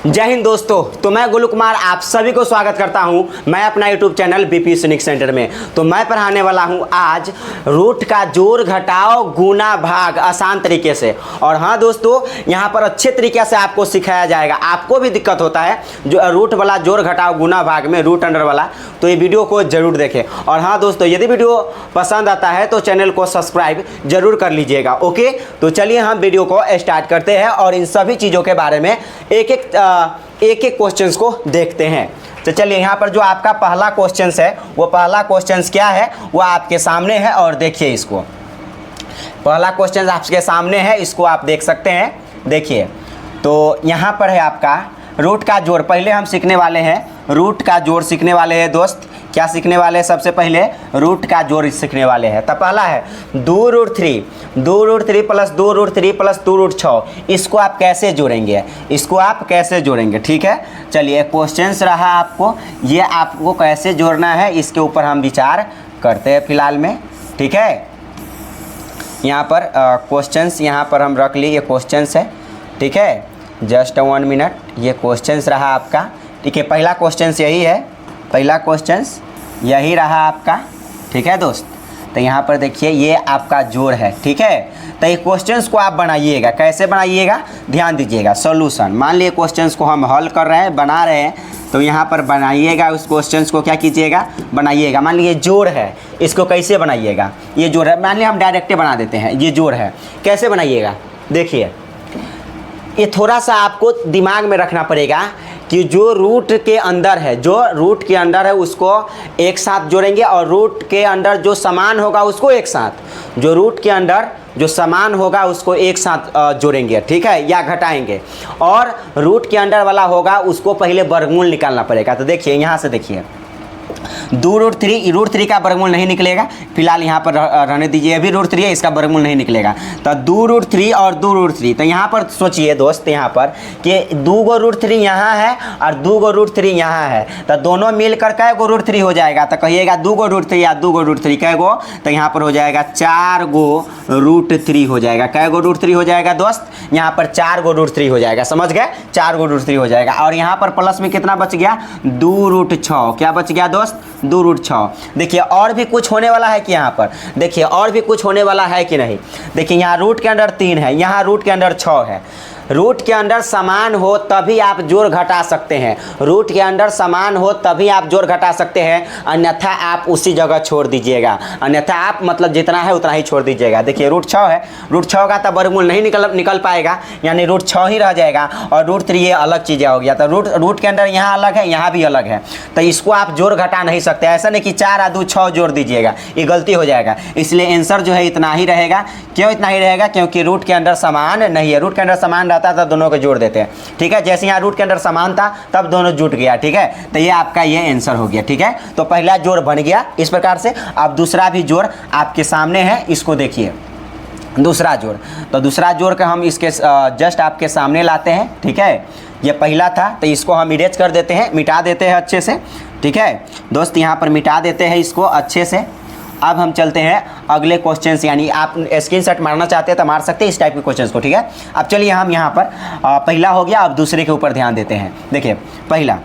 जय हिंद दोस्तों। तो मैं गोलू कुमार आप सभी को स्वागत करता हूं मैं अपना यूट्यूब चैनल बीपी सैनिक सेंटर में। तो मैं पढ़ाने वाला हूं आज रूट का जोड़ घटाव गुना भाग आसान तरीके से। और हाँ दोस्तों, यहां पर अच्छे तरीके से आपको सिखाया जाएगा। आपको भी दिक्कत होता है जो रूट वाला जोड़ घटाव गुना भाग में रूट अंडर वाला, तो ये वीडियो को जरूर देखें। और हाँ दोस्तों, यदि वीडियो पसंद आता है तो चैनल को सब्सक्राइब जरूर कर लीजिएगा। ओके, तो चलिए हम वीडियो को स्टार्ट करते हैं और इन सभी चीज़ों के बारे में एक एक क्वेश्चंस को देखते हैं। तो चलिए, यहाँ पर जो आपका पहला क्वेश्चंस है वो पहला क्वेश्चंस क्या है वो आपके सामने है और देखिए इसको। पहला क्वेश्चन आपके सामने है, इसको आप देख सकते हैं। देखिए, तो यहाँ पर है आपका रूट का जोड़। पहले हम सीखने वाले हैं रूट का जोड़ सीखने वाले हैं दोस्त। क्या सीखने वाले हैं? सबसे पहले रूट का जोड़ सीखने वाले हैं। तो पहला है 2√3 प्लस 2√3 प्लस 2√6। इसको आप कैसे जोड़ेंगे? इसको आप कैसे जोड़ेंगे? ठीक है, चलिए क्वेश्चन रहा आपको, ये आपको कैसे जोड़ना है इसके ऊपर हम विचार करते हैं फिलहाल में। ठीक है, यहाँ पर क्वेश्चंस यहाँ पर हम रख लिए, ये क्वेश्चंस है। ठीक है, जस्ट 1 मिनट, ये क्वेश्चंस रहा आपका। ठीक है, पहला क्वेश्चंस यही है, पहला क्वेश्चंस यही रहा आपका। ठीक है दोस्त, तो यहाँ पर देखिए ये आपका जोड़ है। ठीक है, तो ये क्वेश्चंस को आप बनाइएगा। कैसे बनाइएगा? ध्यान दीजिएगा। सॉल्यूशन, मान लिए क्वेश्चंस को हम हल कर रहे हैं, बना रहे हैं, तो यहाँ पर बनाइएगा उस क्वेश्चंस को। क्या कीजिएगा? बनाइएगा। मान लीजिए जोड़ है, इसको कैसे बनाइएगा? ये जोड़ है, मान लिया हम डायरेक्ट बना देते हैं। ये जोड़ है, कैसे बनाइएगा? देखिए, ये थोड़ा सा आपको दिमाग में रखना पड़ेगा कि जो रूट के अंदर है, जो रूट के अंदर है उसको एक साथ जोड़ेंगे और रूट के अंदर जो समान होगा उसको एक साथ, जो रूट के अंदर जो समान होगा उसको एक साथ जोड़ेंगे। ठीक है, या घटाएंगे। और रूट के अंदर वाला होगा उसको पहले वर्गमूल निकालना पड़ेगा। तो देखिए यहाँ से देखिए 2√3 का वर्गमूल नहीं निकलेगा, फिलहाल यहाँ पर रहने दीजिए। अभी √3 है, इसका वर्गमूल नहीं निकलेगा। तो 2√3 और 2√3, तो यहाँ पर सोचिए दोस्त, यहाँ पर कि 2 गो √3 यहाँ है और 2 गो √3 यहाँ है, तो दोनों मिलकर कै गो √3 हो जाएगा? तो कहिएगा 2 गो √3 या 2 गो √3 कै गो? तो यहाँ पर हो जाएगा 4 गो √3 हो जाएगा। कै गो √3 हो जाएगा दोस्त? यहाँ पर 4 गो √3 हो जाएगा। समझ गए? 4 गो √3 हो जाएगा। और यहाँ पर प्लस में कितना बच गया? 2√6। क्या बच गया दोस्त? 2√6। देखिए और भी कुछ होने वाला है कि यहाँ पर देखिए और भी कुछ होने वाला है कि नहीं? देखिए यहाँ रूट के अंदर 3 है, यहाँ रूट के अंदर 6 है। रूट के अंदर समान हो तभी आप जोड़ घटा सकते हैं। रूट के अंदर समान हो तभी आप जोड़ घटा सकते हैं, अन्यथा आप उसी जगह छोड़ दीजिएगा। अन्यथा आप मतलब जितना है उतना ही छोड़ दीजिएगा। देखिए रूट 6 है, रूट 6 का तो वर्गमूल नहीं निकल पाएगा, यानी रूट 6 ही रह जाएगा। और √3 ये अलग चीज़ें हो गया, तो रूट के अंदर यहाँ अलग है, यहाँ भी अलग है, तो इसको आप जोड़ घटा नहीं सकते। ऐसा नहीं कि 4 और 2 6 जोड़ दीजिएगा, ये गलती हो जाएगा। इसलिए आंसर जो है इतना ही रहेगा। क्यों इतना ही रहेगा? क्योंकि रूट के अंदर समान नहीं है। रूट के अंदर समान रहता तब दोनों को जोड़ देते हैं। ठीक है, जैसे यहाँ रूट के अंदर समान था तब दोनों जुट गया। ठीक है, तो ये आपका ये आंसर हो गया। ठीक है, तो पहला जोड़ बन गया इस प्रकार से। अब दूसरा भी जोड़ आपके सामने है, इसको देखिए दूसरा जोड़। तो दूसरा जोड़ का हम इसके जस्ट आपके सामने लाते हैं। ठीक है, ये पहला था तो इसको हम इरेज कर देते हैं, मिटा देते हैं अच्छे से। ठीक है दोस्त, यहाँ पर मिटा देते हैं इसको अच्छे से। अब हम चलते हैं अगले क्वेश्चंस, यानी आप स्क्रीनशॉट मारना चाहते हैं तो मार सकते हैं इस टाइप के क्वेश्चंस को। ठीक है, अब चलिए हम यहाँ पर पहला हो गया, अब दूसरे के ऊपर ध्यान देते हैं। देखिए पहला,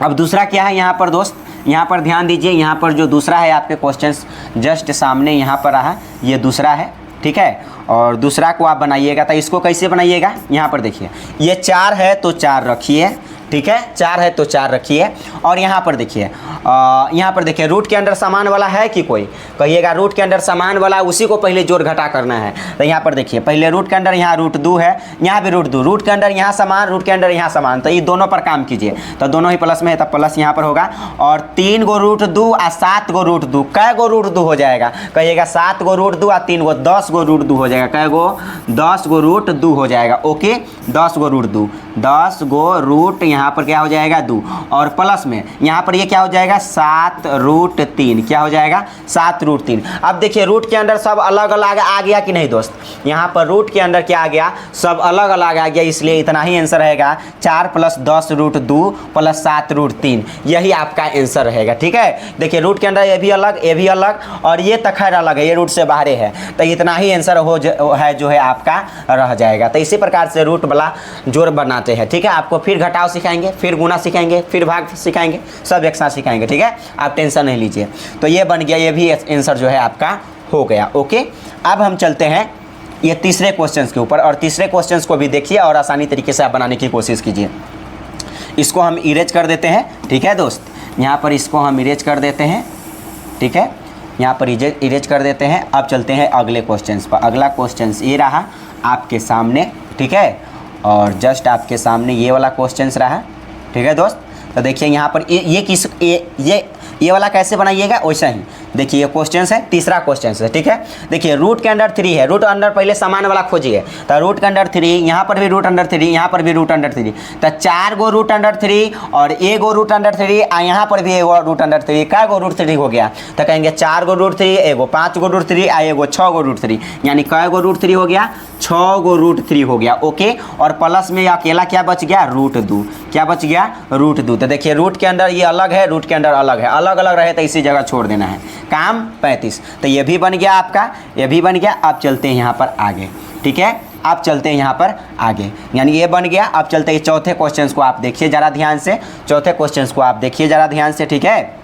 अब दूसरा क्या है यहाँ पर दोस्त? यहाँ पर ध्यान दीजिए, यहाँ पर जो दूसरा है आपके क्वेश्चंस जस्ट सामने यहाँ पर रहा, ये दूसरा है। ठीक है, और दूसरा को आप बनाइएगा, तो इसको कैसे बनाइएगा? यहाँ पर देखिए ये 4 है तो 4 रखिए। ठीक है, 4 है तो 4 रखिए। और यहाँ पर देखिए रूट के अंदर समान वाला है कि कोई? कहिएगा रूट के अंदर समान वाला, उसी को पहले जोड़ घटा करना है। तो यहाँ पर देखिए पहले रूट के अंदर यहाँ √2 है, यहाँ भी √2, रूट के अंदर यहाँ समान, रूट के अंदर यहाँ समान, तो ये दोनों पर काम कीजिए। तो दोनों ही प्लस में है, तब प्लस यहाँ पर होगा। और 3 गो √2 और 7 गो √2, कै गो √2 हो जाएगा? कहिएगा 7 गो √2 और 3 गो, 10 गो √2 हो जाएगा। कै गो? 10 गो √2 हो जाएगा। ओके, 10 गो √2, 10 गो रूट यहाँ पर क्या हो जाएगा? 2, और प्लस में यहाँ पर ये क्या हो जाएगा? 7√3। क्या हो जाएगा? 7√3। अब देखिए रूट के अंदर सब अलग अलग आ गया कि नहीं दोस्त? यहाँ पर रूट के अंदर क्या आ गया? सब अलग अलग आ गया, इसलिए इतना ही आंसर रहेगा। 4 + 10√2 + 7√3, यही आपका आंसर रहेगा। ठीक है, देखिए रूट के अंदर ये भी अलग, ये भी अलग, और ये तो खैर अलग है, ये रूट से बाहर है, तो इतना ही आंसर जो है आपका रह जाएगा। तो इसी प्रकार से रूट वाला जोड़ बना बनाते हैं, ठीक है। आपको फिर घटाव सिखाएंगे, फिर गुना सिखाएंगे, फिर भाग सिखाएंगे, सब एक साथ सिखाएंगे, ठीक है। आप टेंशन नहीं लीजिए। तो ये बन गया, ये भी आंसर जो है आपका हो गया। ओके, अब हम चलते हैं ये तीसरे क्वेश्चन के ऊपर, और तीसरे क्वेश्चन को भी देखिए और आसानी तरीके से आप बनाने की कोशिश कीजिए। इसको हम इरेज कर देते हैं, ठीक है दोस्त। यहाँ पर इसको हम इरेज कर देते हैं, ठीक है, यहाँ पर इरेज कर देते हैं। अब चलते हैं अगले क्वेश्चन पर। अगला क्वेश्चन ये रहा आपके सामने, ठीक है, और जस्ट आपके सामने ये वाला क्वेश्चन रहा, ठीक है दोस्त। तो देखिए यहाँ पर ये वाला कैसे बनाइएगा, वैसा ही देखिए। ये क्वेश्चन है, तीसरा क्वेश्चन है, ठीक है। देखिए रूट के अंडर 3 है, रूट अंडर पहले समान वाला खोजिए। तो रूट के अंडर 3, यहाँ पर भी रूट अंडर 3, यहाँ पर भी रूट अंडर 3, तो 4 गो रूट अंडर 3 और 1 गो रूट अंडर 3, और यहाँ पर भी 1 गो रूट अंडर 3। कै गो रूट 3 हो गया, तो कहेंगे 4 गो रूट 3, 1 गो 5 गो रूट 3 और 1 गो 6 गो रूट 3, यानी कै गो रूट 3 हो गया, 6 गो रूट 3 हो गया। ओके, और प्लस में अकेला क्या बच गया, रूट 2। क्या बच गया, रूट 2। तो देखिए रूट के अंदर ये अलग है, रूट के अंदर अलग है, अलग अलग रहे तो इसी जगह छोड़ देना है। काम 35। तो ये भी बन गया आपका, ये भी बन गया। अब चलते हैं यहाँ पर आगे, ठीक है। अब चलते हैं यहाँ पर आगे, यानी ये बन गया। अब चलते हैं चौथे क्वेश्चन को, आप देखिए ज़रा ध्यान से। चौथे क्वेश्चन को आप देखिए ज़रा ध्यान से, ठीक है।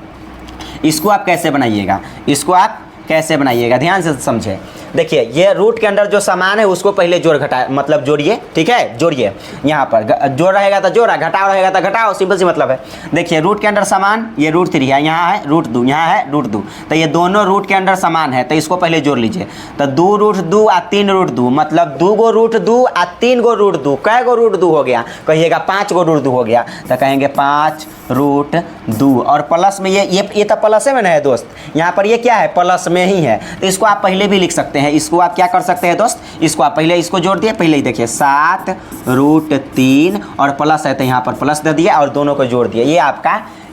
इसको आप कैसे बनाइएगा, इसको आप कैसे बनाइएगा, ध्यान से समझे। देखिए ये रूट के अंदर जो सामान है उसको पहले जोड़ घटा मतलब जोड़िए, ठीक है, जोड़िए। यहाँ पर जोड़ रहेगा तो जोड़ा, घटाव रहेगा तो घटाओ, सिंपल सी मतलब है। देखिए रूट के अंदर सामान ये रूट 3 है, यहाँ है रूट 2, यहाँ है रूट 2, तो ये दोनों रूट के अंदर सामान है, तो इसको पहले जोड़ लीजिए। तो 2 रूट 2 और 3 रूट 2, मतलब 2 गो रूट 2 और 3 गो रूट 2, कै गो रूट 2 हो गया, कहिएगा 5 गो रूट 2 हो गया, तो कहेंगे 5 रूट 2। और प्लस में ये तो प्लस में है दोस्त, यहाँ पर ये क्या है, प्लस में ही है, तो इसको आप पहले भी लिख सकते हैं। इसको आप क्या कर सकते हैं दोस्त, इसको आप पहले इसको जोड़ दिए, पहले ही देखिए 7 रूट 3 और प्लस है तो यहाँ पर प्लस दे दिया और दोनों को जोड़ दिया, ये आपका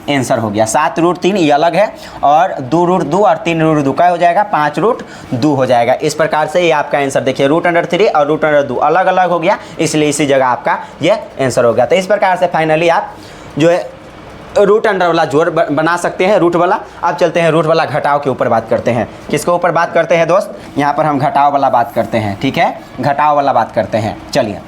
आंसर हो गया। 7 रूट 3 ये अलग है, और 2 रूट 2 और 3 रूट 2 का हो जाएगा, 5 रूट 2 हो जाएगा। इस प्रकार से ये आपका आंसर देखिए, रूट अंडर 3 और रूट अंडर 2 अलग अलग हो गया, इसलिए इसी जगह आपका ये आंसर हो गया। तो इस प्रकार से फाइनली आप जो है रूट अंडर वाला जोड़ बना सकते हैं, रूट वाला। अब चलते हैं रूट वाला घटाव के ऊपर बात करते हैं। किसके ऊपर बात करते हैं दोस्त, यहाँ पर हम घटाव वाला बात करते हैं, ठीक है, घटाव वाला बात करते हैं। चलिए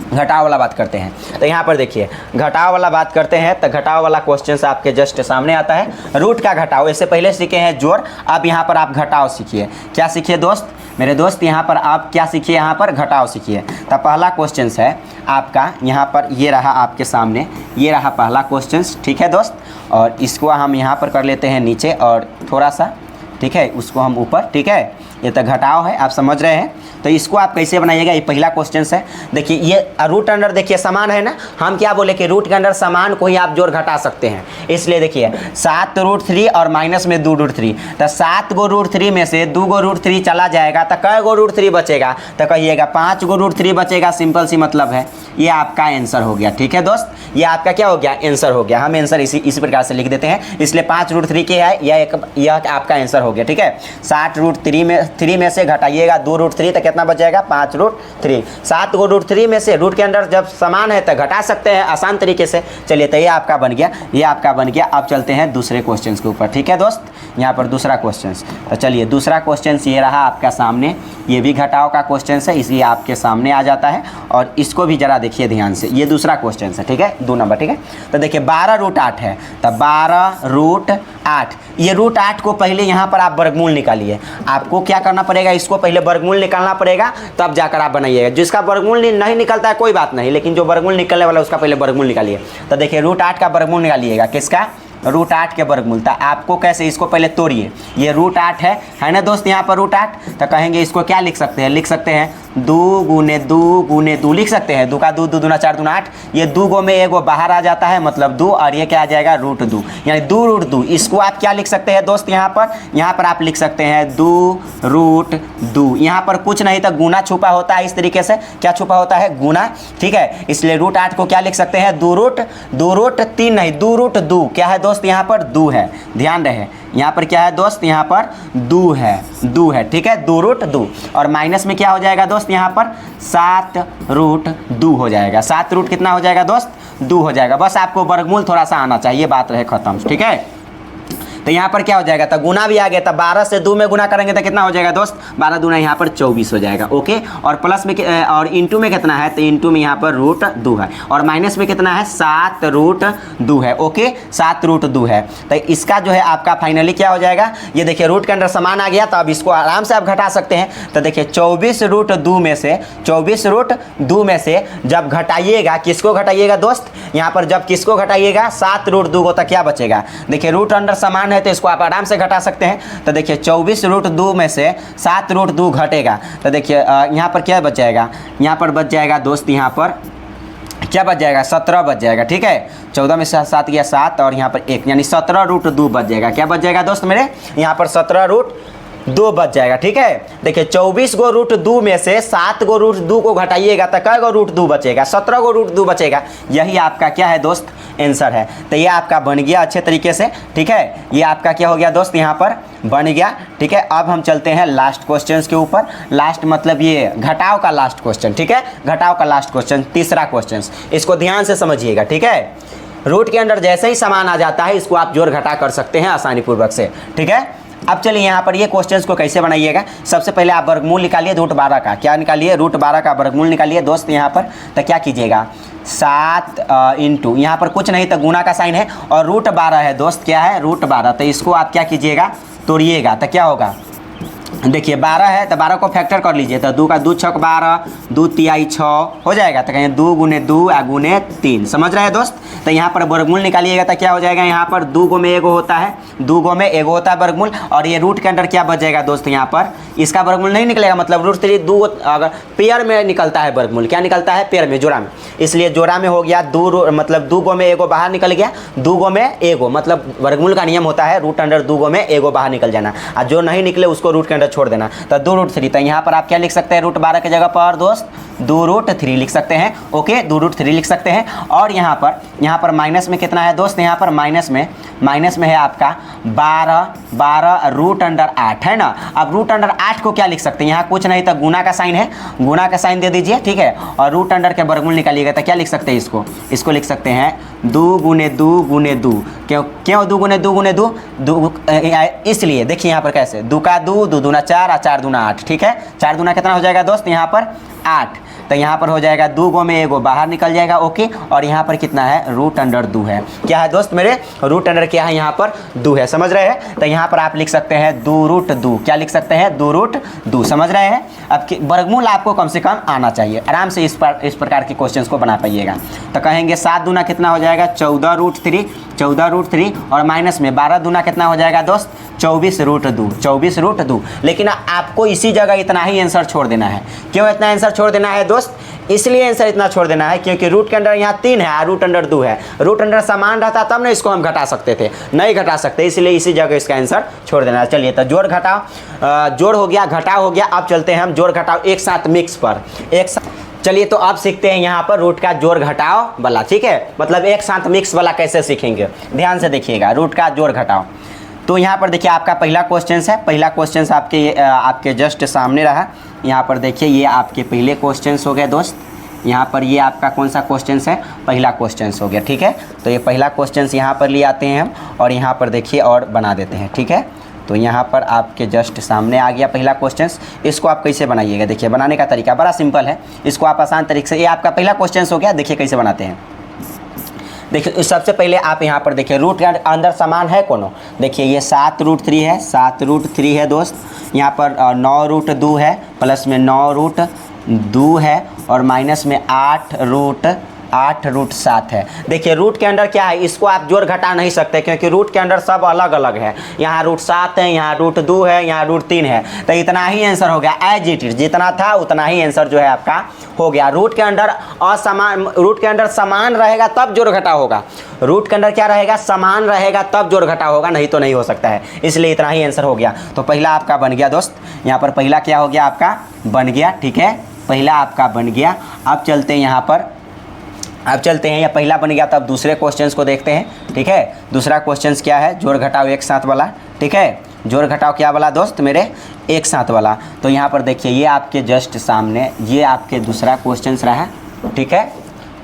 घटाव वाला बात करते हैं। तो यहाँ पर देखिए घटाव वाला बात करते हैं, तो घटाव वाला क्वेश्चन आपके जस्ट सामने आता है। रूट का घटाव, इससे पहले सीखे हैं जोड़, अब यहाँ पर आप घटाव सीखिए। क्या सीखिए दोस्त, मेरे दोस्त, यहाँ पर आप क्या सीखिए, यहाँ पर घटाव सीखिए। तो पहला क्वेश्चन है आपका, यहाँ पर ये रहा आपके सामने, ये रहा पहला क्वेश्चन, ठीक है दोस्त। और इसको हम यहाँ पर कर लेते हैं नीचे और थोड़ा सा, ठीक है, उसको हम ऊपर, ठीक है। ये तो घटाव है, आप समझ रहे हैं। तो इसको आप कैसे बनाइएगा, ये पहला क्वेश्चन है। देखिए ये रूट अंडर देखिए समान है ना, हम क्या बोले कि रूट के अंडर समान को ही आप जोड़ घटा सकते हैं, इसलिए देखिए 7 रूट 3 और माइनस में 2 रूट 3, तो 7 गो रूट 3 में से 2 गो रूट 3 चला जाएगा, तो कै गो रूट 3 बचेगा, तो कहिएगा 5 गो रूट 3 बचेगा, सिंपल सी मतलब है। ये आपका आंसर हो गया, ठीक है दोस्त, ये आपका क्या हो गया, आंसर हो गया। हम आंसर इसी प्रकार से लिख देते हैं, इसलिए 5 रूट 3 के है, यह आपका आंसर हो गया, ठीक है। 7 रूट 3 में से घटाइएगा 2 रूट 3, तो कितना बच जाएगा, 5 रूट 3। 7 गो रूट 3 में से रूट के अंदर जब समान है तो घटा सकते हैं आसान तरीके से। चलिए तो ये आपका बन गया, ये आपका बन गया। अब चलते हैं दूसरे क्वेश्चन के ऊपर, ठीक है दोस्त। यहाँ पर दूसरा क्वेश्चन, तो चलिए दूसरा क्वेश्चन ये रहा आपका सामने, ये भी घटाव का क्वेश्चन है, इसलिए आपके सामने आ जाता है। और इसको भी जरा देखिए ध्यान से, ये दूसरा क्वेश्चन है, ठीक है, 2 नंबर, ठीक है। तो देखिए 12 रूट 8 है, तो 12 रूट 8, ये रूट 8 को पहले यहाँ पर आप वर्गमूल निकालिए। आपको क्या करना पड़ेगा, इसको पहले वर्गमूल निकालना पड़ेगा, तब जाकर आप बनाइएगा। जिसका वर्गमूल नहीं निकलता है कोई बात नहीं, लेकिन जो वर्गमूल निकलने वाला है उसका पहले वर्गमूल निकालिए। तो देखिए रूट 8 का वर्गमूल निकालिएगा, किसका, रूट 8 के वर्गमूल। तो आपको कैसे, इसको पहले तोड़िए, ये रूट 8 है ना दोस्त, यहाँ पर रूट 8, तो कहेंगे इसको क्या लिख सकते हैं, लिख सकते हैं 2 गुने 2 गुने 2 लिख सकते हैं। 2 का 2, 2 दूना 4 दूना 8, ये 2 गो में 1 गो बाहर आ जाता है, मतलब 2, और ये क्या आ जाएगा, रूट 2, यानी 2 रूट 2। इसको आप क्या लिख सकते हैं दोस्त, यहाँ पर आप लिख सकते हैं 2 रूट 2। यहाँ पर कुछ नहीं तो गुना छुपा होता है, इस तरीके से क्या छुपा होता है, गुना, ठीक है। इसलिए रूट 8 को क्या लिख सकते हैं, 2 रूट 3 नहीं, 2 रूट 2 क्या है दोस्त, यहाँ पर 2 है, ध्यान रहे, यहाँ पर क्या है दोस्त, यहाँ पर 2 है, ठीक है, 2 रूट 2। और माइनस में क्या हो जाएगा दोस्त, यहाँ पर 7 रूट 2 हो जाएगा। 7 रूट कितना हो जाएगा दोस्त, 2 हो जाएगा। बस आपको वर्गमूल थोड़ा सा आना चाहिए, बात रहे खत्म, ठीक है। तो यहाँ पर क्या हो जाएगा, तो गुना भी आ गया, तो 12 से 2 में गुना करेंगे तो कितना हो जाएगा दोस्त, 12 दूना यहाँ पर 24 हो जाएगा। ओके, और प्लस में और इंटू में कितना है, तो इंटू में यहाँ पर √2 है, और माइनस में कितना है, 7√2 है। ओके, 7√2 है। तो इसका जो है आपका फाइनली क्या हो जाएगा, ये देखिए रूट के अंदर समान आ गया, तो अब इसको आराम से आप घटा सकते हैं। तो देखिए 24√2 में से, 24√2 में से जब घटाइएगा, किसको घटाइएगा दोस्त, यहाँ पर जब किसको घटाइएगा, 7√2 को, तो क्या बचेगा, देखिए रूट अंडर समान है तो इसको आप आराम से घटा सकते हैं। तो देखिए 24√2 में से 7√2 घटेगा, तो देखिए यहाँ पर क्या बच जाएगा, यहाँ पर बच जाएगा दोस्त, यहाँ पर क्या बच जाएगा, 17 बच जाएगा। ठीक है, 14 में से 7 गया 7 और यहाँ पर 1, यानी 17√2 बच जाएगा। क्या बच जाएगा दोस्त मेरे, यहाँ पर 17√2 बच जाएगा। ठीक है, देखिए 24 गो √2 में से 7 गो √2 को घटाइएगा तो कै गो √2 बचेगा, 17 गो √2 बचेगा। यही आपका क्या है दोस्त, आंसर है। तो ये आपका बन गया अच्छे तरीके से। ठीक है, ये आपका क्या हो गया दोस्त, यहाँ पर बन गया। ठीक है, अब हम चलते हैं लास्ट क्वेश्चन के ऊपर। लास्ट मतलब ये घटाव का लास्ट क्वेश्चन। ठीक है, घटाव का लास्ट क्वेश्चन, तीसरा क्वेश्चन, इसको ध्यान से समझिएगा। ठीक है, रूट के अंदर जैसे ही समान आ जाता है इसको आप जोड़ घटा कर सकते हैं आसानी पूर्वक से। ठीक है, अब चलिए यहाँ पर ये क्वेश्चंस को कैसे बनाइएगा। सबसे पहले आप वर्गमूल निकालिए √12 का। क्या निकालिए, √12 का वर्गमूल निकालिए दोस्त। यहाँ पर तो क्या कीजिएगा, 7 इंटू, यहाँ पर कुछ नहीं तो गुना का साइन है, और √12 है दोस्त, क्या है, √12। तो इसको आप क्या कीजिएगा, तोड़िएगा, तो क्या होगा, देखिए 12 है तो 12 को फैक्टर कर लीजिए, तो 2 का 2 छक 12, 2 तिहाई 6 हो जाएगा। तो कहें 2 गुने 2 गुने 3, समझ रहे हैं दोस्त। तो यहाँ पर वर्गमूल निकालिएगा तो क्या हो जाएगा, यहाँ पर 2 गो में 1 होता है, 2 गो में 1 होता है वर्गमूल, और ये रूट के अंदर क्या बच जाएगा दोस्त, यहाँ पर इसका वर्गमूल नहीं निकलेगा, मतलब √3 2 अगर पेयर में निकलता है वर्गमूल, क्या निकलता है, पेयर में, जोड़ा में, इसलिए जोड़ा में हो गया 2, मतलब 2 गो में 1 बाहर निकल गया, 2 गो में 1, मतलब वर्गमूल का नियम होता है √2 गो में 1 बाहर निकल जाना, और जो नहीं निकले उसको रूट के अंदर छोड़ देना। तो 2√3, तो यहाँ पर आप क्या लिख सकते हैं, √12 की जगह पर दोस्त 2√3 लिख सकते हैं। ओके, 2√3 लिख सकते हैं। और यहाँ पर माइनस में कितना है दोस्त, यहाँ पर माइनस में है आपका 12 √8 है ना। अब √8 को क्या लिख सकते हैं, यहाँ कुछ नहीं तो गुना का साइन है, गुना का साइन दे दीजिए। ठीक है, और √अंडर के वर्गमूल निकालिएगा तो क्या लिख सकते हैं, इसको लिख सकते हैं 2 गुने 2 गुने 2। क्यों 2 गुने 2 गुने 2, इसलिए देखिए यहाँ पर कैसे, 2 का 2, 2 दूना 4 और 4 दूना 8। ठीक है, 4 दूना कितना हो जाएगा दोस्त, यहाँ पर 8। तो यहाँ पर हो जाएगा 2 गो में 1 बाहर निकल जाएगा। ओके, और यहाँ पर कितना है, √2 है। क्या है दोस्त मेरे, √2 क्या है, यहाँ पर 2 है, समझ रहे हैं। तो यहाँ पर आप लिख सकते हैं 2√2, क्या लिख सकते हैं, 2√2, समझ रहे हैं। अब वर्गमूल आपको कम से कम आना चाहिए, आराम से इस प्रकार के क्वेश्चंस को बना पाइएगा। तो कहेंगे 7 दूना कितना हो जाएगा, 14√3, और माइनस में 12 दूना कितना हो जाएगा दोस्त, 24√2। लेकिन आपको इसी जगह इतना ही आंसर छोड़ देना है। क्यों इतना आंसर छोड़ देना है दोस्त, इसलिए आंसर इतना छोड़ देना है क्योंकि रूट के अंदर यहाँ 3 है, √2 है। रूट अंडर समान रहता तब ना इसको हम घटा सकते थे, नहीं घटा सकते, इसलिए इसी जगह इसका आंसर छोड़ देना है। चलिए, तो जोड़ घटाओ, जोड़ हो गया, घटाव हो गया। अब चलते हैं हम जोड़ घटाओ एक साथ मिक्स पर, चलिए तो अब सीखते हैं यहाँ पर रूट का जोड़ घटाव वाला। ठीक है, मतलब एक साथ मिक्स वाला कैसे सीखेंगे, ध्यान से देखिएगा, रूट का जोड़ घटाव। तो यहाँ पर देखिए आपका पहला क्वेश्चन है, पहला क्वेश्चन आपके जस्ट सामने रहा। यहाँ पर देखिए ये आपके पहले क्वेश्चन हो गए दोस्त। यहाँ पर ये आपका कौन सा क्वेश्चन है, पहला क्वेश्चन हो गया। ठीक है, तो ये पहला क्वेश्चन यहाँ पर ले आते हैं हम, और यहाँ पर देखिए और बना देते हैं। ठीक है, तो यहाँ पर आपके जस्ट सामने आ गया पहला क्वेश्चन। इसको आप कैसे बनाइएगा, देखिए बनाने का तरीका बड़ा सिंपल है, इसको आप आसान तरीके से, ये आपका पहला क्वेश्चन हो गया। देखिए कैसे बनाते हैं, देखिए सबसे पहले आप यहाँ पर देखिए रूट के अंदर समान है कोनो, देखिए ये 7√3 है, 7√3 है दोस्त। यहाँ पर 9√2 है, प्लस में 9√2 है, और माइनस में 8√7 है। देखिए रूट के अंदर क्या है, इसको आप जोड़ घटा नहीं सकते क्योंकि रूट के अंदर सब अलग अलग है। यहाँ √7 है, यहाँ √2 है, यहाँ √3 है। तो इतना ही आंसर हो गया, एज इट इज जितना था उतना ही आंसर जो है आपका हो गया। रूट के अंदर असमान, रूट के अंदर समान रहेगा तब जोड़ घटा होगा। रूट के अंदर क्या रहेगा, समान रहेगा तब जोड़ घटा होगा, नहीं तो नहीं हो सकता है। इसलिए इतना ही आंसर हो गया। तो पहला आपका बन गया दोस्त, यहाँ पर पहला क्या हो गया आपका, बन गया। ठीक है, पहला आपका बन गया। अब चलते हैं यहाँ पर, अब चलते हैं, यह पहला बन गया। तब दूसरे क्वेश्चंस को देखते हैं। ठीक है, दूसरा क्वेश्चंस क्या है, जोड़ घटाव एक साथ वाला। ठीक है, जोड़ घटाव क्या वाला दोस्त मेरे, एक साथ वाला। तो यहाँ पर देखिए ये आपके जस्ट सामने ये आपके दूसरा क्वेश्चंस रहा है। ठीक है,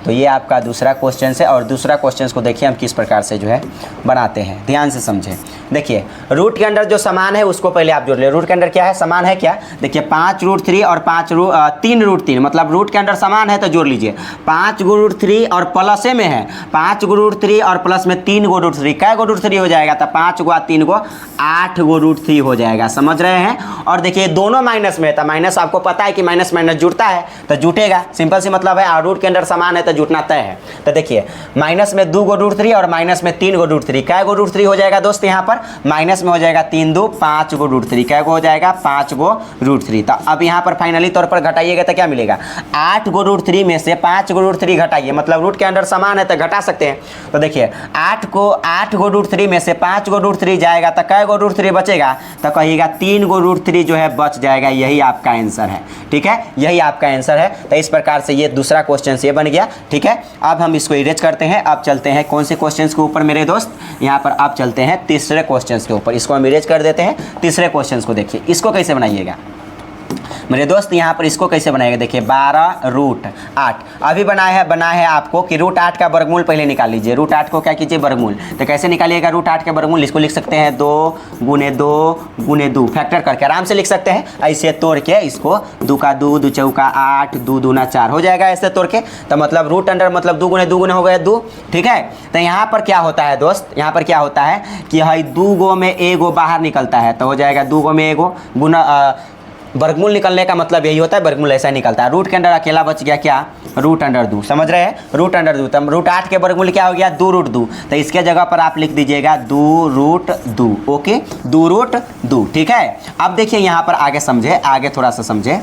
तो ये आपका दूसरा क्वेश्चन है। और दूसरा क्वेश्चन को देखिए हम किस प्रकार से जो है बनाते हैं, ध्यान से समझें। देखिए रूट के अंदर जो समान है उसको पहले आप जोड़ ले। रूट के अंदर क्या है, समान है क्या, देखिए 5√3 और 3√3, मतलब रूट के अंदर समान है तो जोड़ लीजिए। 5√3 और प्लस में है, 5√3 और प्लस में 3√3, कै गो √3 हो जाएगा, तो 5 गो 3 गो 8 गो √3 हो जाएगा, समझ रहे हैं। और देखिए दोनों माइनस में है, तो माइनस आपको पता है कि माइनस माइनस जुड़ता है तो जुटेगा, सिंपल सी मतलब है। और रूट के अंदर समान है तो जुटना तय है। तो देखिए माइनस में 2 गो √3 और माइनस में 3 गो √3, कै गो √3 हो जाएगा दोस्त, यहाँ पर माइनस में हो जाएगा 3 2 5 गो √3, कै गो हो जाएगा 5 गो √3। तो अब यहाँ पर फाइनली तौर पर घटाइएगा तो क्या मिलेगा, 8 गो √3 में से 5 गो √3 घटाइए, मतलब रूट के अंदर समान है तो घटा सकते हैं। तो देखिए 8 गो √3 में से 5 गो √3 जाएगा तो कै गो √3 बचेगा, तो कहिएगा 3 गो √3 जो है बच जाएगा। यही आपका आंसर है, ठीक है, यही आपका आंसर है। तो इस प्रकार से ये दूसरा क्वेश्चन ये बन गया, ठीक है। अब हम इसको इरेज करते हैं। अब चलते हैं कौन से क्वेश्चन के ऊपर मेरे दोस्त, यहाँ पर आप चलते हैं तीसरे क्वेश्चन के ऊपर। इसको हम इरेज कर देते हैं। तीसरे क्वेश्चन को देखिए, इसको कैसे बनाइएगा मेरे दोस्त, यहाँ पर इसको कैसे बनाएगा, देखिए 12√8 अभी बनाया है आपको कि √8 का वर्गमूल पहले निकाल लीजिए। √8 को क्या कीजिए, वर्गमूल। तो कैसे निकालिएगा √8 के वर्गमूल, इसको लिख सकते हैं 2 × 2 फैक्टर करके आराम से लिख सकते हैं। ऐसे तोड़ के इसको 2 का 2, 2 चौका 8, 2 दूना 4 हो जाएगा ऐसे तोड़ के। तो मतलब रूट अंडर मतलब 2 × 2 हो गया 2, ठीक है। तो यहाँ पर क्या होता है दोस्त, यहाँ पर क्या होता है कि हई 2 गो में एगो बाहर निकलता है, तो हो जाएगा 2 गो में एगो गुना। वर्गमूल निकलने का मतलब यही होता है, वर्गमूल ऐसा निकलता है। रूट के अंदर अकेला बच गया क्या, √2, समझ रहे हैं, √2। तब √8 के वर्गमूल क्या हो गया, 2√2। तो इसके जगह पर आप लिख दीजिएगा 2√2, ओके, 2√2, ठीक है। अब देखिए यहाँ पर आगे समझे, आगे थोड़ा सा समझे,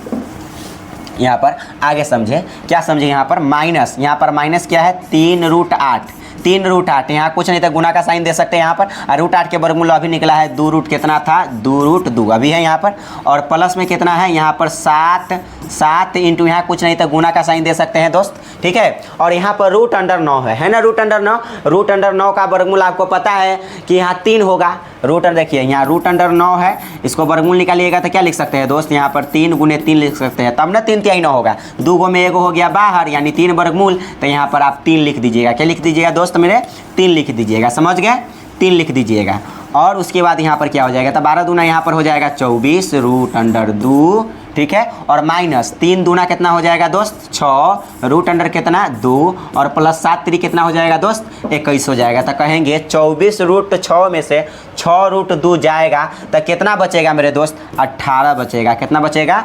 यहाँ पर आगे समझे, क्या समझे, यहाँ पर माइनस, यहाँ पर माइनस क्या है, 3√8, 3√8, यहाँ कुछ नहीं था, गुना का साइन दे सकते हैं यहाँ पर। और √8 के वर्गमूल अभी निकला है 2 कितना था, 2√2 अभी है यहाँ पर। और प्लस में कितना है यहाँ पर 7 इंटू यहाँ कुछ नहीं था, गुना का साइन दे सकते हैं दोस्त, ठीक है। और यहाँ पर √9 है ना, √9 का वर्गमूल आपको पता है कि यहाँ 3 होगा। देखिए यहाँ √9 है, इसको वर्गमूल निकालिएगा तो क्या लिख सकते हैं दोस्त, यहाँ पर 3 × 3 लिख सकते हैं, तब ना 3 × 9 होगा। 2 गो में एगो हो गया बाहर, यानी 3 वर्गमूल। तो यहाँ पर आप 3 लिख दीजिएगा, क्या लिख दीजिएगा दोस्त मेरे, 3 लिख दीजिएगा, समझ गए, 3 लिख दीजिएगा। और उसके बाद यहाँ पर क्या हो जाएगा, तो 12 दूना यहाँ पर हो जाएगा 24 √2, ठीक है। और माइनस 3 दूना कितना हो जाएगा दोस्त, 6 √अंडर कितना 2, और प्लस 7 3 कितना हो जाएगा दोस्त, 21 हो जाएगा। तो कहेंगे 24 √6 में से 6 √2 जाएगा तो कितना बचेगा मेरे दोस्त, 18 बचेगा। कितना बचेगा,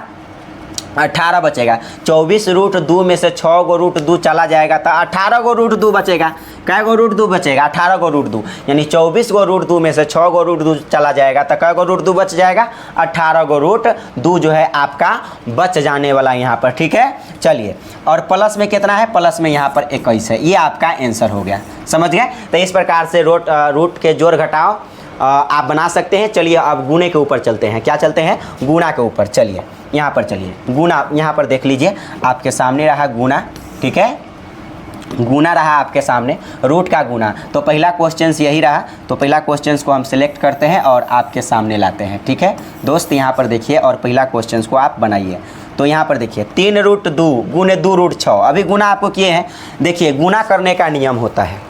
18 बचेगा। 24 √2 में से 6 गो √2 चला जाएगा तो 18 गो √2 बचेगा। कै गो √2 बचेगा, 18 गो √2, यानी 24 गो √2 में से 6 गो √2 चला जाएगा तो कै गो √2 बच जाएगा, 18 गो √2 जो है आपका बच जाने वाला यहाँ पर, ठीक है। चलिए, और प्लस में कितना है, प्लस में यहाँ पर 21 है, ये आपका आंसर हो गया, समझ गए। तो इस प्रकार से रूट के जोड़ घटाव आप बना सकते हैं। चलिए अब गुणे के ऊपर चलते हैं, क्या चलते हैं, गुणा के ऊपर। चलिए यहाँ पर चलिए, गुणा यहाँ पर देख लीजिए, आपके सामने रहा गुणा, ठीक है, गुना रहा आपके सामने, रूट का गुना। तो पहला क्वेश्चन यही रहा, तो पहला क्वेश्चन को हम सिलेक्ट करते हैं और आपके सामने लाते हैं, ठीक है दोस्त। यहाँ पर देखिए और पहला क्वेश्चन को आप बनाइए। तो यहाँ पर देखिए 3√2 गुने 2√6, अभी गुना आपको किए हैं। देखिए गुना करने का नियम होता है,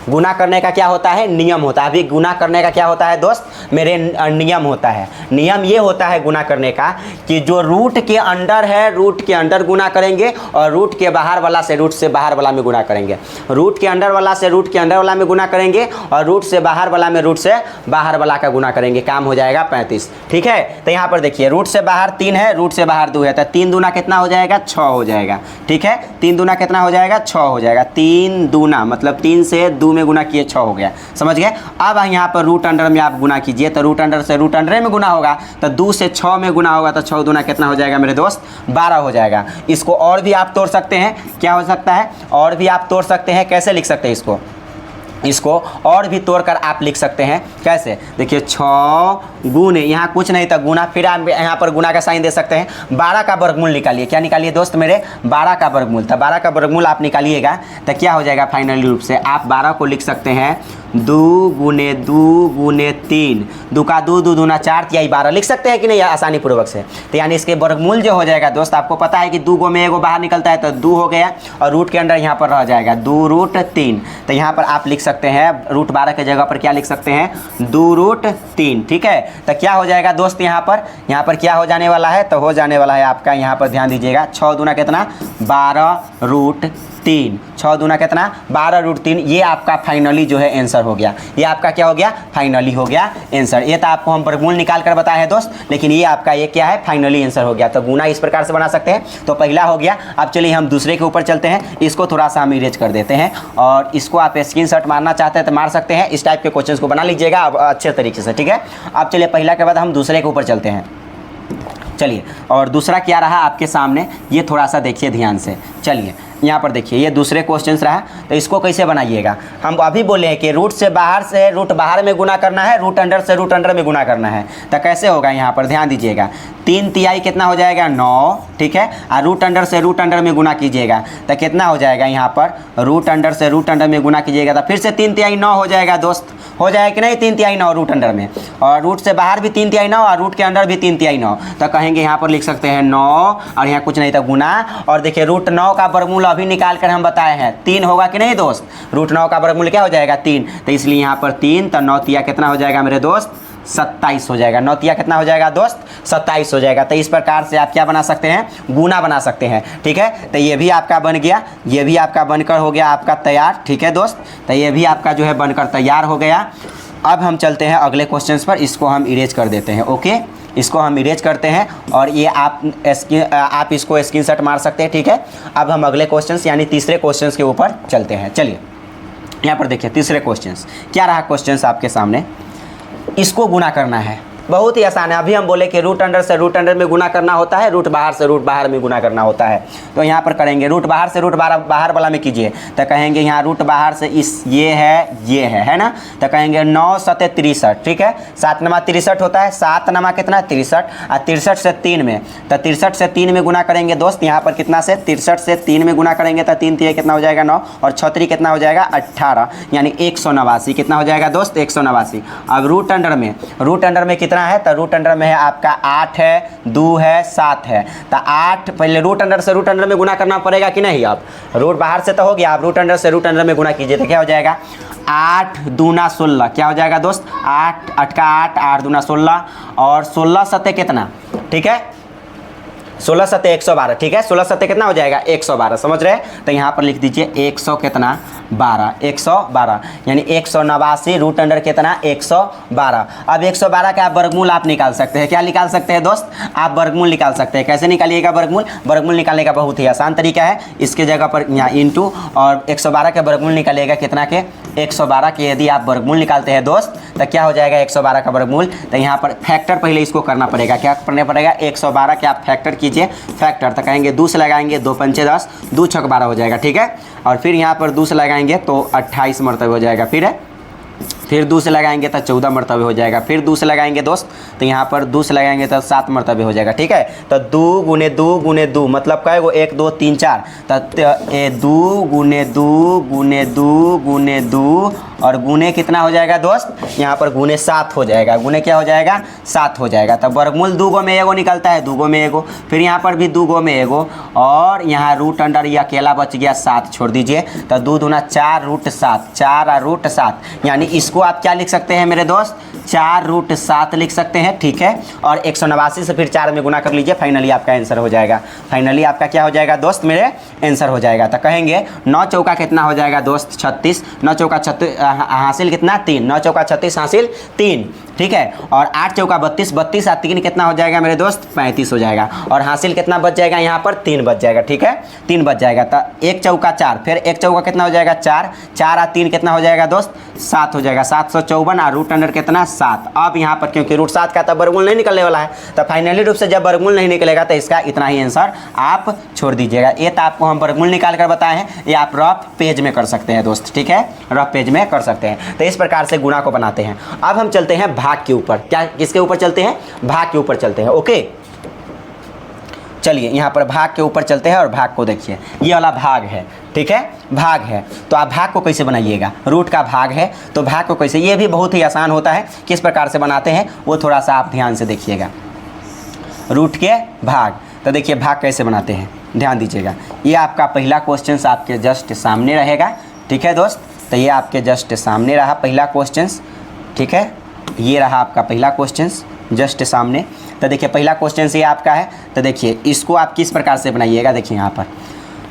गुना करने का क्या होता है, नियम होता है। अभी गुना करने का क्या होता है दोस्त, मेरे नियम होता है। नियम ये होता है गुना करने का कि जो रूट के अंदर है, रूट के अंदर गुना करेंगे, और रूट के बाहर वाला से रूट से बाहर वाला में गुना करेंगे। रूट के अंदर वाला से रूट के अंदर वाला में गुना करेंगे, और रूट से बाहर वाला में रूट से बाहर वाला का गुना करेंगे। काम हो जाएगा 35, ठीक है। तो यहाँ पर देखिए रूट से बाहर 3 है, रूट से बाहर 2 है, तो 3 दूना कितना हो जाएगा, 6 हो जाएगा, ठीक है। 3 दूना कितना हो जाएगा, 6 हो जाएगा। 3 दूना मतलब 3 से 2 में गुना किए 6 हो गया, समझ गए। अब यहाँ पर रूट अंडर में आप गुना कीजिए, तो रूट अंडर से रूट अंडर में गुना होगा, तो 2 से 6 में गुना होगा, तो 6 दूना कितना हो जाएगा मेरे दोस्त, 12 हो जाएगा। इसको और भी आप तोड़ सकते हैं, क्या हो सकता है, और भी आप तोड़ सकते हैं। कैसे लिख सकते हैं इसको और भी तोड़कर आप लिख सकते हैं। कैसे, देखिए 6 गुने, यहाँ कुछ नहीं था गुना, फिर आप यहाँ पर गुना का साइन दे सकते हैं। 12 का वर्गमूल निकालिए, क्या निकालिए दोस्त मेरे, 12 का वर्गमूल। तो 12 का वर्गमूल आप निकालिएगा तो क्या हो जाएगा, फाइनली रूप से आप 12 को लिख सकते हैं दो गुने तीन, दो का दो, दो दूना चार, तिहाई 12 लिख सकते हैं कि नहीं आसानी पूर्वक से। तो यानी इसके वर्गमूल जो हो जाएगा दोस्त, आपको पता है कि दो गो में एगो बाहर निकलता है तो 2 हो गया और रूट के अंदर यहाँ पर रह जाएगा 2√3। तो यहाँ पर आप लिख सकते हैं √12 के जगह पर क्या लिख सकते हैं 2√3। ठीक है, तो क्या हो जाएगा दोस्त यहाँ पर क्या हो जाने वाला है, तो हो जाने वाला है आपका यहाँ पर ध्यान दीजिएगा 6 दूना कितना 12√3, 6 दूना कितना 12√3। ये आपका फाइनली जो है आंसर हो गया, ये आपका क्या हो गया फाइनली हो गया आंसर। ये तो आपको हम वर्गमूल निकाल कर बताए हैं दोस्त, लेकिन ये आपका ये क्या है फाइनली आंसर हो गया। तो गुना इस प्रकार से बना सकते हैं, तो पहला हो गया। अब चलिए हम दूसरे के ऊपर चलते हैं, इसको थोड़ा सा हम इरेज कर देते हैं और इसको आप स्क्रीनशॉट मारना चाहते हैं तो मार सकते हैं। इस टाइप के क्वेश्चन को बना लीजिएगा अब अच्छे तरीके से। ठीक है, अब चलिए पहला के बाद हम दूसरे के ऊपर चलते हैं। चलिए, और दूसरा क्या रहा आपके सामने, ये थोड़ा सा देखिए ध्यान से। चलिए यहाँ पर देखिए, ये दूसरे क्वेश्चंस रहा, तो इसको कैसे बनाइएगा। हम अभी बोले हैं कि रूट बाहर में गुना करना है, रूट अंडर में गुना करना है। तो कैसे होगा यहाँ पर ध्यान दीजिएगा, 3 तिहाई कितना हो जाएगा 9। ठीक है, और रूट अंडर में गुना कीजिएगा तो कितना हो जाएगा, यहाँ पर रूट अंडर में गुना कीजिएगा तो फिर से 3 तिहाई 9 हो जाएगा दोस्त। हो जाएगा कि नहीं 3 तिहाई 9 रूट अंडर में, और रूट से बाहर भी 3 तिहाई 9 और रूट के अंदर भी 3 तिहाई 9। तो कहेंगे यहाँ पर लिख सकते हैं 9 और यहाँ कुछ नहीं था गुना। और देखिए √9 का वर्गमूल अभी निकाल कर हम बताए हैं 3 होगा कि नहीं दोस्त। √9 का वर्गमूल क्या हो जाएगा 3, तो इसलिए यहाँ पर 3, तो 9 तिया कितना हो जाएगा मेरे दोस्त 27 हो जाएगा। 9 तिया कितना हो जाएगा दोस्त 27 हो जाएगा। तो इस प्रकार से आप क्या बना सकते हैं, गुना बना सकते हैं। ठीक है, तो ये भी आपका बन गया, ये भी आपका बनकर हो गया आपका तैयार। ठीक है दोस्त, तो ये भी आपका जो है बनकर तैयार हो गया। अब हम चलते हैं अगले क्वेश्चन पर, इसको हम इरेज कर देते हैं। ओके, इसको हम इरेज करते हैं और ये आप इसको स्क्रीनशॉट मार सकते हैं। ठीक है, अब हम अगले क्वेश्चंस यानी तीसरे क्वेश्चंस के ऊपर चलते हैं। चलिए यहाँ पर देखिए तीसरे क्वेश्चंस क्या रहा। क्वेश्चंस आपके सामने, इसको गुना करना है, बहुत ही आसान है। अभी हम बोले कि रूट अंडर में गुना करना होता है, रूट बाहर में गुना करना होता है। तो यहाँ पर करेंगे रूट बाहर से रूट बाहर वाला में कीजिए, तो कहेंगे यहाँ रूट बाहर से इस ये है ना। तो कहेंगे 9 7 63। ठीक है, 7 नमा 63 होता है, 7 नमा कितना 63 और 63 से 3 में, तो 63 से 3 में गुना करेंगे दोस्त। यहाँ पर कितना से 63 से 3 में गुना करेंगे तो 3 तिहाई कितना हो जाएगा 9 और 6 कितना हो जाएगा 18, यानी 189 कितना हो जाएगा दोस्त 189। अब रूट अंडर में कितना है, तो रूट अंडर में है आपका 8 है, 2 है, 7 है। तो 8 पहले रूट अंडर में गुना करना पड़ेगा कि नहीं। अब रूट बाहर से तो हो गया, आप रूट अंडर में गुना कीजिए तो क्या हो जाएगा 8 दूना 16 क्या हो जाएगा दोस्त 8 का 8 दूना 16 और 16 सत्ते कितना। ठीक है, 16 सत्ते 112। ठीक है, 16 सत्ते कितना हो जाएगा 112, समझ रहे हैं। तो यहाँ पर लिख दीजिए 112 यानी 189 रूट अंडर कितना 112। अब 112 का वर्गमूल आप निकाल सकते हैं। क्या निकाल सकते हैं दोस्त, आप वर्गमूल निकाल सकते हैं। कैसे निकालिएगा वर्गमूल निकालने का बहुत ही आसान तरीका है। इसके जगह पर यहाँ इंटू और 112 के वर्गमूल निकालिएगा कितना के 112 के। यदि आप वर्गमूल निकालते हैं दोस्त तो क्या हो जाएगा 112 का वर्गमूल। तो यहाँ पर फैक्टर पहले इसको करना पड़ेगा। क्या करना पड़ेगा 112 के आप फैक्टर कीजिए, फैक्टर तो कहेंगे 2 से लगाएंगे 2 पंचे 10, 2 छक 12 हो जाएगा। ठीक है, और फिर यहाँ पर 2 से लगाएंगे तो 28 मरतबे हो जाएगा। फिर 2 से लगाएंगे तो 14 मरतबे हो जाएगा। फिर 2 से लगाएंगे दोस्त तो यहाँ पर 2 से लगाएंगे तो 7 मरतबे हो जाएगा। ठीक है, तो 2 गुने 2 गुने 2 मतलब क्या है 1 2 3 4, तो 2 गुने 2 गुने 2 गुने 2 और गुने कितना हो जाएगा दोस्त, यहाँ पर गुने 7 हो जाएगा। गुने क्या हो जाएगा 7 हो जाएगा। तब वर्गमूल 2 गो में एगो निकलता है, 2 गो में एगो, फिर यहाँ पर भी 2 गो में एगो, और यहाँ रूट अंडर ये अकेला बच गया 7 छोड़ दीजिए। तो 2 दूना 4 रूट 7, 4 और रूट 7, यानी इसको आप क्या लिख सकते हैं मेरे दोस्त 4 रूट 7 लिख सकते हैं। ठीक है, और 189 से फिर 4 में गुना कर लीजिए, फाइनली आपका आंसर हो जाएगा। फाइनली आपका क्या हो जाएगा दोस्त मेरे आंसर हो जाएगा। तो कहेंगे 9 चौका कितना हो जाएगा दोस्त 36, 9 चौका 36 हासिल कितना 3, 9 चौका 36 हासिल 3। ठीक है, और 8 चौका 32, 32 और 3 कितना हो जाएगा मेरे दोस्त 35 हो जाएगा, और हासिल कितना बच जाएगा यहाँ पर 3 बच जाएगा। ठीक है, 3 बच जाएगा। तो 1 चौका 4, फिर 1 चौका कितना हो जाएगा 4, 4 और 3 कितना हो जाएगा दोस्त 7 हो जाएगा, 754 और रूट अंडर कितना 7। अब यहाँ पर क्योंकि रूट 7 का तो वर्गमूल नहीं निकलने वाला है, तो फाइनली रूप से जब वर्गमूल नहीं निकलेगा तो इसका इतना ही आंसर आप छोड़ दीजिएगा। ये तो आपको हम वर्गमूल निकाल कर बताए हैं, ये आप रफ पेज में कर सकते हैं दोस्त। ठीक है, रफ पेज में कर सकते हैं। तो इस प्रकार से गुणा को बनाते हैं। अब हम चलते हैं भाग के ऊपर। क्या किसके ऊपर चलते हैं, भाग के ऊपर चलते हैं। ओके, चलिए यहाँ पर भाग के ऊपर चलते हैं और भाग को देखिए, ये वाला भाग है, ठीक है, भाग है। तो आप भाग को कैसे बनाइएगा, रूट का भाग है तो भाग को कैसे, ये भी बहुत ही आसान होता है, किस प्रकार से बनाते हैं वो थोड़ा सा आप ध्यान से देखिएगा। रूट के भाग, तो देखिए भाग कैसे बनाते हैं, ध्यान दीजिएगा। ये आपका पहला क्वेश्चन आपके जस्ट सामने रहेगा, ठीक है दोस्त। तो ये आपके जस्ट सामने रहा पहला क्वेश्चन, ठीक है, ये रहा आपका पहला क्वेश्चन जस्ट सामने। तो देखिए पहला क्वेश्चन ये आपका है, तो देखिए इसको आप किस प्रकार से बनाइएगा, देखिए यहाँ पर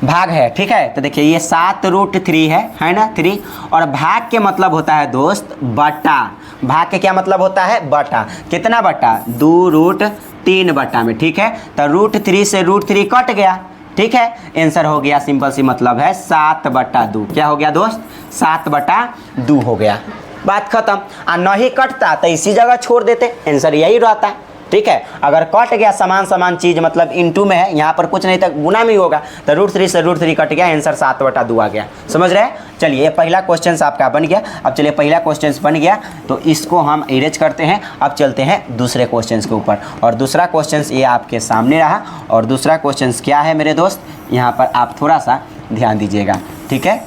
भाग है, ठीक है। तो देखिए ये 7√3 है ना, 3, और भाग के मतलब होता है दोस्त बटा। भाग के क्या मतलब होता है, बटा। कितना बटा, 2√3 बटा में, ठीक है। तो √3 से √3 कट गया, ठीक है, आंसर हो गया, सिंपल सी मतलब है 7/2। क्या हो गया दोस्त, 7/2 हो गया, बात खत्म। और नहीं कटता तो इसी जगह छोड़ देते, आंसर यही रहता, ठीक है। अगर कट गया समान चीज़, मतलब इनटू में है, यहाँ पर कुछ नहीं तक गुना में ही होगा, तो √3 से √3 कट गया, आंसर 7/2 आ गया, समझ रहे हैं। चलिए ये पहला क्वेश्चन आपका बन गया। अब चलिए पहला क्वेश्चन बन गया तो इसको हम इरेज करते हैं। अब चलते हैं दूसरे क्वेश्चन के ऊपर, और दूसरा क्वेश्चन ये आपके सामने रहा। और दूसरा क्वेश्चन क्या है मेरे दोस्त, यहाँ पर आप थोड़ा सा ध्यान दीजिएगा, ठीक है,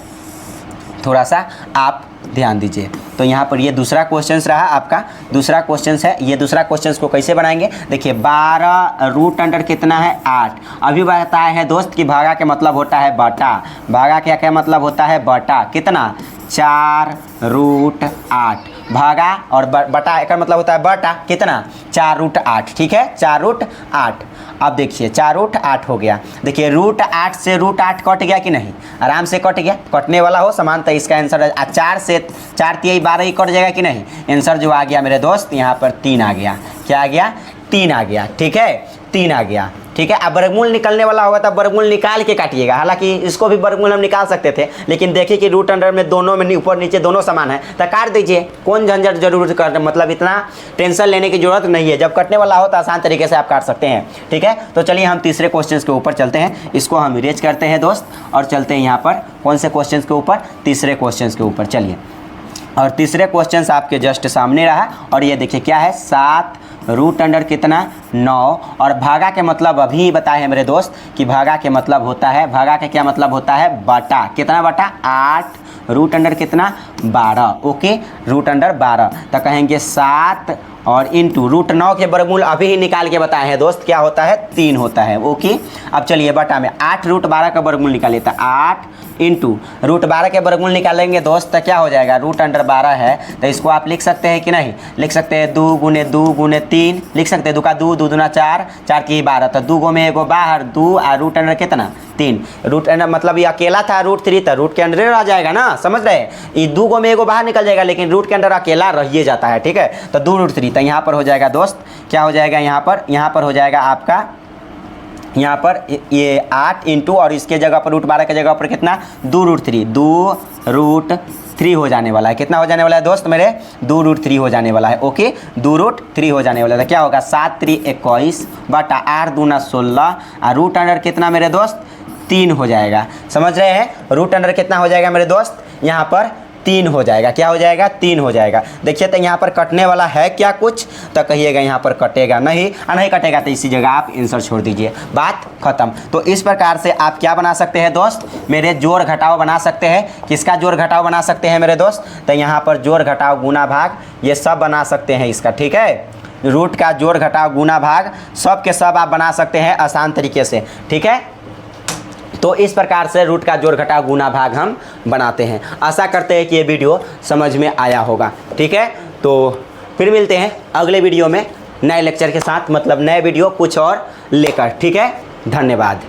थोड़ा सा आप ध्यान दीजिए। तो यहाँ पर ये दूसरा क्वेश्चन रहा आपका, दूसरा क्वेश्चन है। ये दूसरा क्वेश्चन को कैसे बनाएंगे, देखिए 12 कितना है, 8। अभी बताया है दोस्त कि भागा के मतलब होता है बटा। भागा क्या क्या मतलब होता है, बटा। कितना, 4√8 भागा, और बटा का मतलब होता है बटा। कितना, 4√8, ठीक है, 4√8। अब देखिए 4√8 हो गया। देखिए √8 से √8 कट गया कि नहीं, आराम से कट गया, कटने वाला हो समान, तो इसका आंसर 4 से 4 × 12 ही कट जाएगा कि नहीं। आंसर जो आ गया मेरे दोस्त यहाँ पर 3 आ गया। क्या आ गया, 3 आ गया, ठीक है, 3 आ गया, ठीक है। अब वर्गमूल निकलने वाला होगा तब वर्गमूल निकाल के काटिएगा। हालांकि इसको भी वर्गमूल हम निकाल सकते थे, लेकिन देखिए कि रूट अंडर में दोनों में ऊपर नीचे दोनों समान है, तो काट दीजिए, कौन झंझट जरूर कर, मतलब इतना टेंशन लेने की जरूरत नहीं है। जब कटने वाला हो तो आसान तरीके से आप काट सकते हैं, ठीक है। तो चलिए हम तीसरे क्वेश्चन के ऊपर चलते हैं, इसको हम इरेज करते हैं दोस्त, और चलते हैं यहाँ पर कौन से क्वेश्चन के ऊपर, तीसरे क्वेश्चन के ऊपर। चलिए, और तीसरे क्वेश्चन आपके जस्ट सामने रहा, और ये देखिए क्या है, 7√अंडर कितना, 9। और भागा के मतलब अभी बताए हैं मेरे दोस्त कि भागा के मतलब होता है, भागा के क्या मतलब होता है, बटा। कितना बटा, 8√अंडर कितना, 12। ओके, √12। तो कहेंगे 7 और इंटू √9 के वर्गमूल अभी ही निकाल के बताए हैं दोस्त, क्या होता है, 3 होता है। ओके, अब चलिए बटा में 8√12 का वर्गमूल निकालिए, तो 8 इंटू √12 के वर्गमूल निकालेंगे दोस्त, तो क्या हो जाएगा, √12 है, तो इसको आप लिख सकते हैं कि नहीं, लिख सकते हैं, 2 × 2 × 3 लिख सकते हैं, 2 का 2, 2 दूना 4, 4 की 12, तो 2 गो में एगो बाहर 2, और √अंडर कितना, 3। √अंडर मतलब ये अकेला था √3, तो रूट के अंडर आ जाएगा ना, समझ रहे हैं। ये 2 गो में एगो बाहर निकल जाएगा, लेकिन रूट के अंदर अकेला रहिए जाता है, ठीक है। तो 2√3, तो यहाँ पर हो जाएगा दोस्त, क्या हो जाएगा, यहाँ पर हो जाएगा आपका, यहाँ पर ये 8 इंटू, और इसके जगह पर √12 के जगह पर कितना, 2√3, 2√3 हो जाने वाला है। कितना हो जाने वाला है दोस्त मेरे, 2√3 हो जाने वाला है। ओके, 2√3 हो जाने वाला है। क्या होगा, 7 × 3 = 21 बटा 8 दूना 16, और √अंडर कितना मेरे दोस्त, 3 हो जाएगा। समझ रहे हैं, √अंडर कितना हो जाएगा मेरे दोस्त, यहाँ पर 3 हो जाएगा। क्या हो जाएगा, 3 हो जाएगा। देखिए तो यहाँ पर कटने वाला है क्या कुछ, तो कहिएगा यहाँ पर कटेगा नहीं, और नहीं कटेगा तो इसी जगह आप आंसर छोड़ दीजिए, बात खत्म। तो इस प्रकार से आप क्या बना सकते हैं दोस्त, मेरे जोड़ घटाव बना सकते हैं। किसका जोड़ घटाव बना सकते हैं मेरे दोस्त, तो यहाँ पर जोड़ घटाव गुना भाग ये सब बना सकते हैं इसका, ठीक है। रूट का जोड़ घटाव गुना भाग सब के सब आप बना सकते हैं आसान तरीके से, ठीक है। तो इस प्रकार से रूट का जोड़ घटाव गुना भाग हम बनाते हैं। आशा करते हैं कि ये वीडियो समझ में आया होगा, ठीक है। तो फिर मिलते हैं अगले वीडियो में नए लेक्चर के साथ, मतलब नए वीडियो कुछ और लेकर, ठीक है। धन्यवाद।